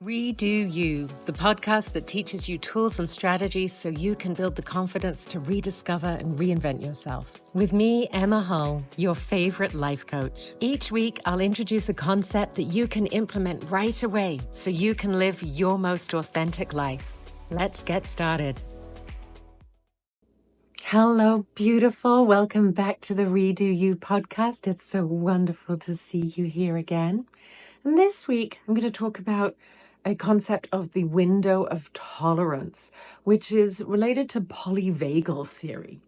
Redo You, the podcast that teaches you tools and strategies so you can build the confidence to rediscover and reinvent yourself. With me, Emma Hull, your favorite life coach. Each week, I'll introduce a concept that you can implement right away so you can live your most authentic life. Let's get started. Hello, beautiful. Welcome back to the Redo You podcast. It's so wonderful to see you here again. And this week, I'm going to talk about a concept of the window of tolerance, which is related to polyvagal theory.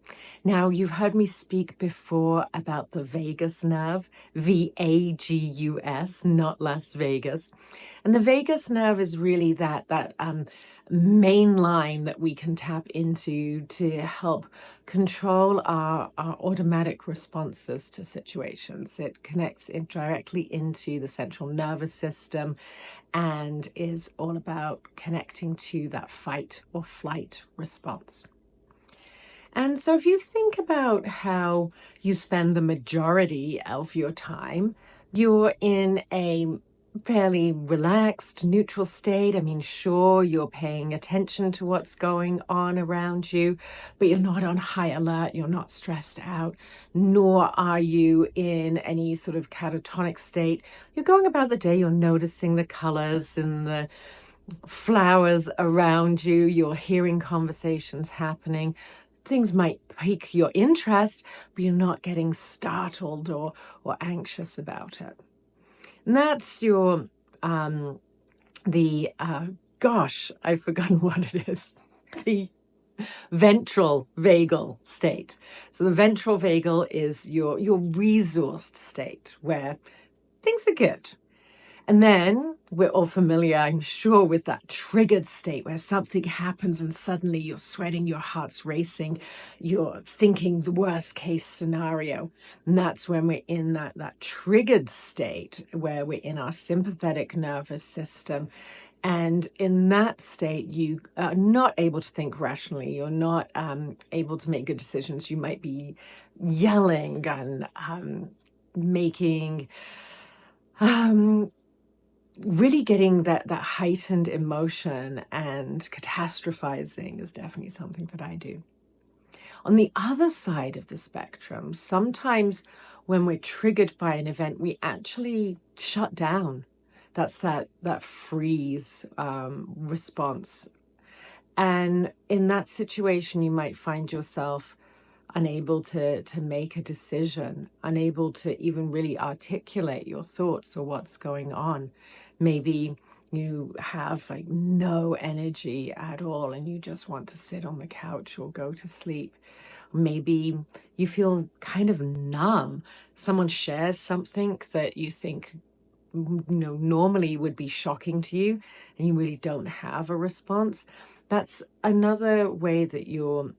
Now, you've heard me speak before about the vagus nerve, VAGUS, not Las Vegas. And the vagus nerve is really that main line that we can tap into to help control our automatic responses to situations. It connects it directly into the central nervous system and is all about connecting to that fight or flight response. And so if you think about how you spend the majority of your time, you're in a fairly relaxed, neutral state. I mean, sure, you're paying attention to what's going on around you, but you're not on high alert, you're not stressed out, nor are you in any sort of catatonic state. You're going about the day, you're noticing the colors and the flowers around you, you're hearing conversations happening. Things might pique your interest, but you're not getting startled or anxious about it. And that's your, I've forgotten what it is, the ventral vagal state. So the ventral vagal is your resourced state where things are good. And then we're all familiar, I'm sure, with that triggered state where something happens and suddenly you're sweating, your heart's racing, you're thinking the worst case scenario. And that's when we're in that triggered state where we're in our sympathetic nervous system. And in that state, you are not able to think rationally. You're not able to make good decisions. You might be yelling and making... really getting that heightened emotion, and catastrophizing is definitely something that I do. On the other side of the spectrum, sometimes when we're triggered by an event, we actually shut down. That's that freeze response. And in that situation, you might find yourself unable to make a decision, unable to even really articulate your thoughts or what's going on. Maybe you have like no energy at all and you just want to sit on the couch or go to sleep. Maybe you feel kind of numb. Someone shares something that you think normally would be shocking to you and you really don't have a response. That's another way that your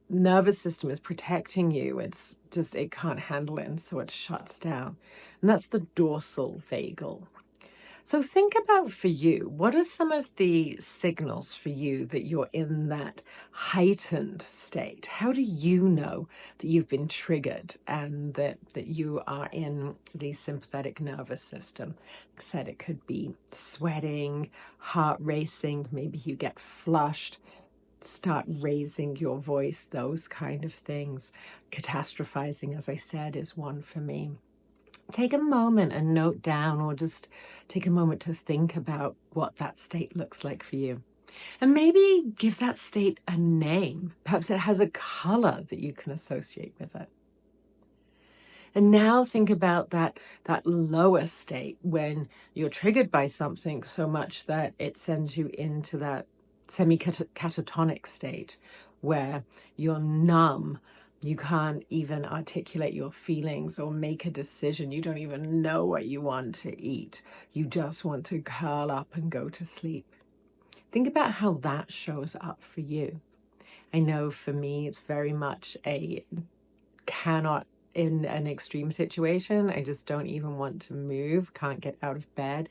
nervous system is protecting you. It's just, it can't handle it, and so it shuts down. And that's the dorsal vagal. So think about, for you, what are some of the signals for you that you're in that heightened state? How do you know that you've been triggered and that you are in the sympathetic nervous system? Like I said, it could be sweating, heart racing, maybe you get flushed, start raising your voice, those kind of things. Catastrophizing, as I said, is one for me. Take a moment and note down, or just take a moment to think about what that state looks like for you. And maybe give that state a name. Perhaps it has a color that you can associate with it. And now think about that lower state when you're triggered by something so much that it sends you into that semi-catatonic state where you're numb. You can't even articulate your feelings or make a decision. You don't even know what you want to eat. You just want to curl up and go to sleep. Think about how that shows up for you. I know for me, it's very much cannot, in an extreme situation, I just don't even want to move, can't get out of bed.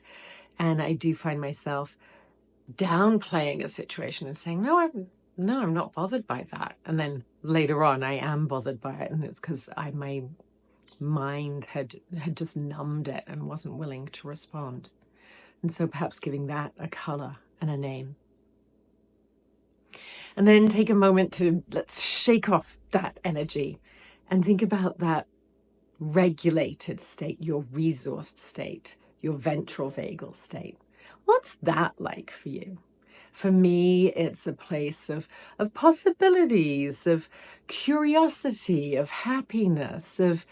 And I do find myself downplaying a situation and saying, no, I'm not bothered by that. And then later on, I am bothered by it. And it's because my mind had just numbed it and wasn't willing to respond. And so perhaps giving that a color and a name. And then take a moment to let's shake off that energy and think about that regulated state, your resourced state, your ventral vagal state. What's that like for you? For me, it's a place of possibilities, of curiosity, of happiness, of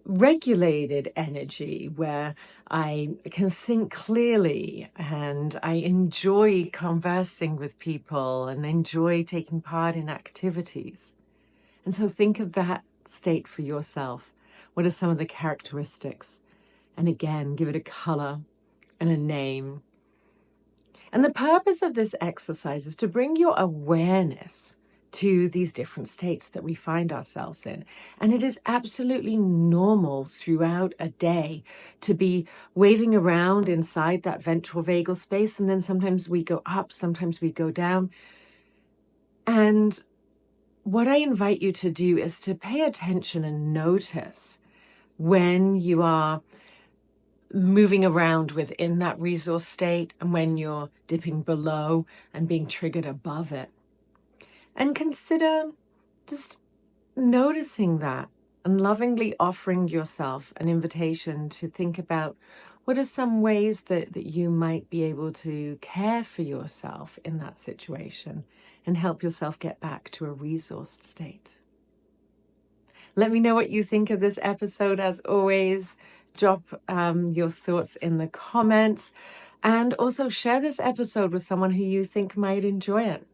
regulated energy where I can think clearly and I enjoy conversing with people and enjoy taking part in activities. And so think of that state for yourself. What are some of the characteristics? And again, give it a color and a name. And the purpose of this exercise is to bring your awareness to these different states that we find ourselves in. And it is absolutely normal throughout a day to be waving around inside that ventral vagal space. And then sometimes we go up, sometimes we go down. And what I invite you to do is to pay attention and notice when you are moving around within that resource state and when you're dipping below and being triggered above it. And consider just noticing that and lovingly offering yourself an invitation to think about what are some ways that you might be able to care for yourself in that situation and help yourself get back to a resourced state. Let me know what you think of this episode. As always, drop your thoughts in the comments and also share this episode with someone who you think might enjoy it.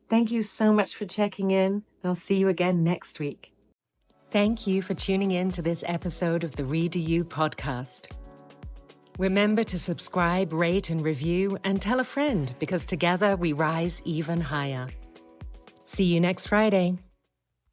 Thank you so much for checking in. I'll see you again next week. Thank you for tuning in to this episode of the Redo You podcast. Remember to subscribe, rate, and review, and tell a friend because together we rise even higher. See you next Friday.